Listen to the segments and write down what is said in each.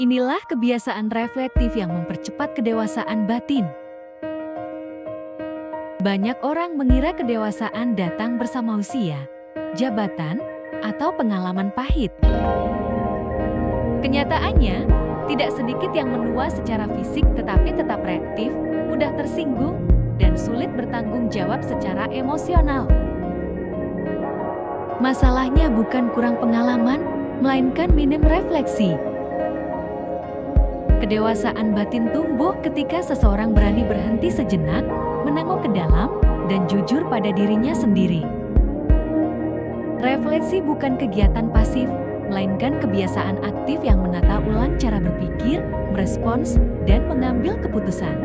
Inilah kebiasaan reflektif yang mempercepat kedewasaan batin. Banyak orang mengira kedewasaan datang bersama usia, jabatan, atau pengalaman pahit. Kenyataannya, tidak sedikit yang menua secara fisik tetapi tetap reaktif, mudah tersinggung, dan sulit bertanggung jawab secara emosional. Masalahnya bukan kurang pengalaman, melainkan minim refleksi. Kedewasaan batin tumbuh ketika seseorang berani berhenti sejenak, menengok ke dalam, dan jujur pada dirinya sendiri. Refleksi bukan kegiatan pasif, melainkan kebiasaan aktif yang menata ulang cara berpikir, merespons, dan mengambil keputusan.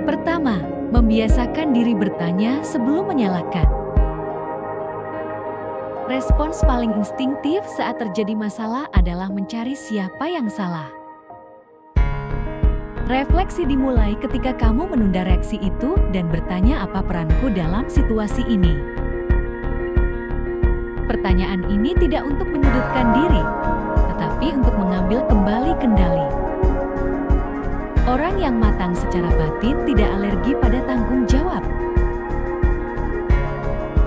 Pertama, membiasakan diri bertanya sebelum menyalahkan. Respons paling instinktif saat terjadi masalah adalah mencari siapa yang salah. Refleksi dimulai ketika kamu menunda reaksi itu dan bertanya apa peranku dalam situasi ini. Pertanyaan ini tidak untuk menyudutkan diri, tetapi untuk mengambil kembali kendali. Orang yang matang secara batin tidak alergi pada tanggung jawab.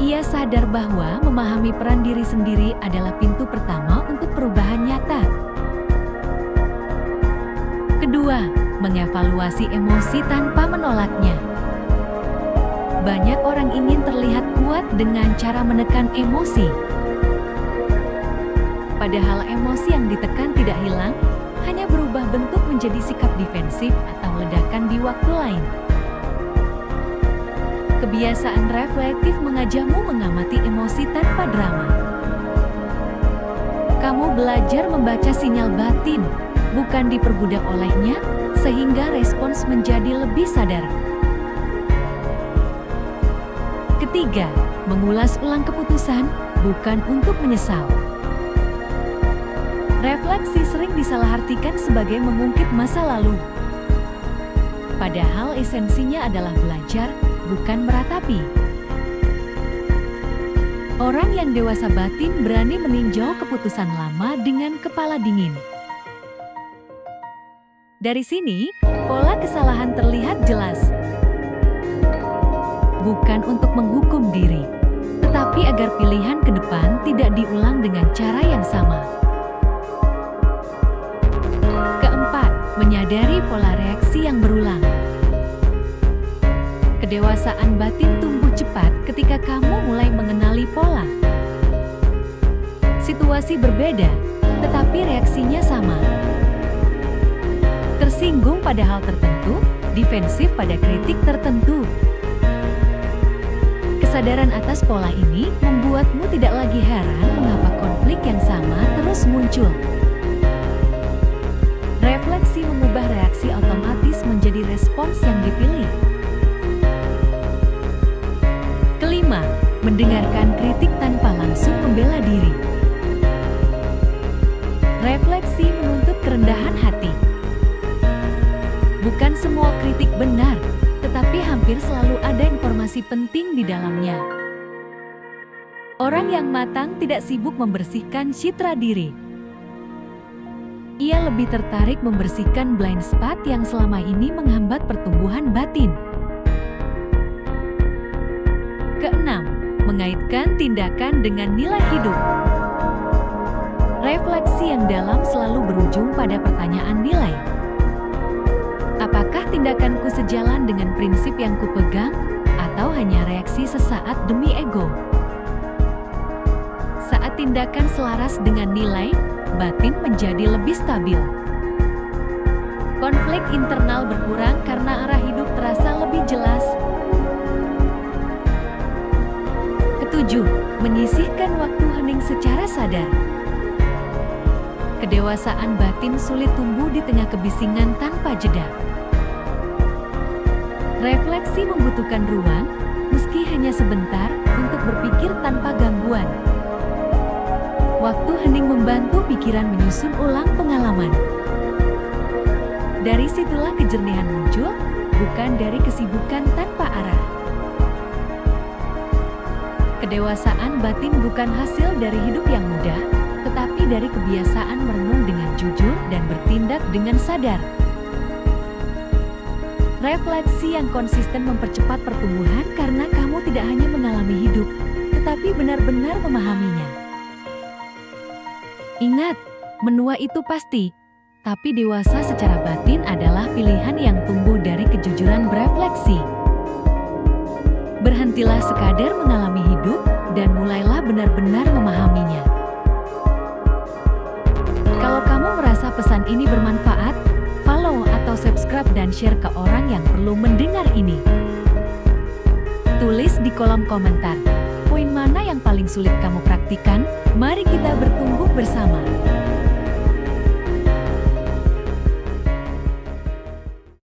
Ia sadar bahwa memahami peran diri sendiri adalah pintu pertama untuk perubahan nyata. Kedua, mengevaluasi emosi tanpa menolaknya. Banyak orang ingin terlihat kuat dengan cara menekan emosi. Padahal emosi yang ditekan tidak hilang, hanya berubah bentuk menjadi sikap defensif atau ledakan di waktu lain. Kebiasaan reflektif mengajakmu mengamati emosi tanpa drama. Kamu belajar membaca sinyal batin, bukan diperbudak olehnya, sehingga respons menjadi lebih sadar. Ketiga, mengulas ulang keputusan, bukan untuk menyesal. Refleksi sering disalahartikan sebagai mengungkit masa lalu. Padahal esensinya adalah belajar, bukan meratapi. Orang yang dewasa batin berani meninjau keputusan lama dengan kepala dingin. Dari sini, pola kesalahan terlihat jelas. Bukan untuk menghukum diri, tetapi agar pilihan ke depan tidak diulang dengan cara yang sama. Keempat, menyadari pola reaksi yang berulang. Kedewasaan batin tumbuh cepat ketika kamu mulai mengenali pola. Situasi berbeda, tetapi reaksinya sama. Tersinggung pada hal tertentu, defensif pada kritik tertentu. Kesadaran atas pola ini membuatmu tidak lagi heran mengapa konflik yang sama terus muncul. Refleksi mengubah reaksi otomatis menjadi respons yang dipilih. Kelima, mendengarkan kritik tanpa langsung membela diri. Refleksi menuntut kerendahan hati. Bukan semua kritik benar, tetapi hampir selalu ada informasi penting di dalamnya. Orang yang matang tidak sibuk membersihkan citra diri. Ia lebih tertarik membersihkan blind spot yang selama ini menghambat pertumbuhan batin. Keenam, mengaitkan tindakan dengan nilai hidup. Refleksi yang dalam selalu berujung pada pertanyaan nilai. Apakah tindakanku sejalan dengan prinsip yang kupegang, atau hanya reaksi sesaat demi ego? Saat tindakan selaras dengan nilai, batin menjadi lebih stabil. Konflik internal berkurang karena arah hidup terasa lebih jelas. Ketujuh, menyisihkan waktu hening secara sadar. Kedewasaan batin sulit tumbuh di tengah kebisingan tanpa jeda. Refleksi membutuhkan ruang, meski hanya sebentar, untuk berpikir tanpa gangguan. Waktu hening membantu pikiran menyusun ulang pengalaman. Dari situlah kejernihan muncul, bukan dari kesibukan tanpa arah. Kedewasaan batin bukan hasil dari hidup yang mudah, tetapi dari kebiasaan merenung dengan jujur dan bertindak dengan sadar. Refleksi yang konsisten mempercepat pertumbuhan karena kamu tidak hanya mengalami hidup, tetapi benar-benar memahaminya. Ingat, menua itu pasti, tapi dewasa secara batin adalah pilihan yang tumbuh dari kejujuran berefleksi. Berhentilah sekadar mengalami hidup, dan mulailah benar-benar memahaminya. Kalau kamu merasa pesan ini bermanfaat, follow atau subscribe dan share ke orang yang perlu mendengar ini. Tulis di kolom komentar, poin mana yang paling sulit kamu praktikan? Mari kita bertumbuh bersama.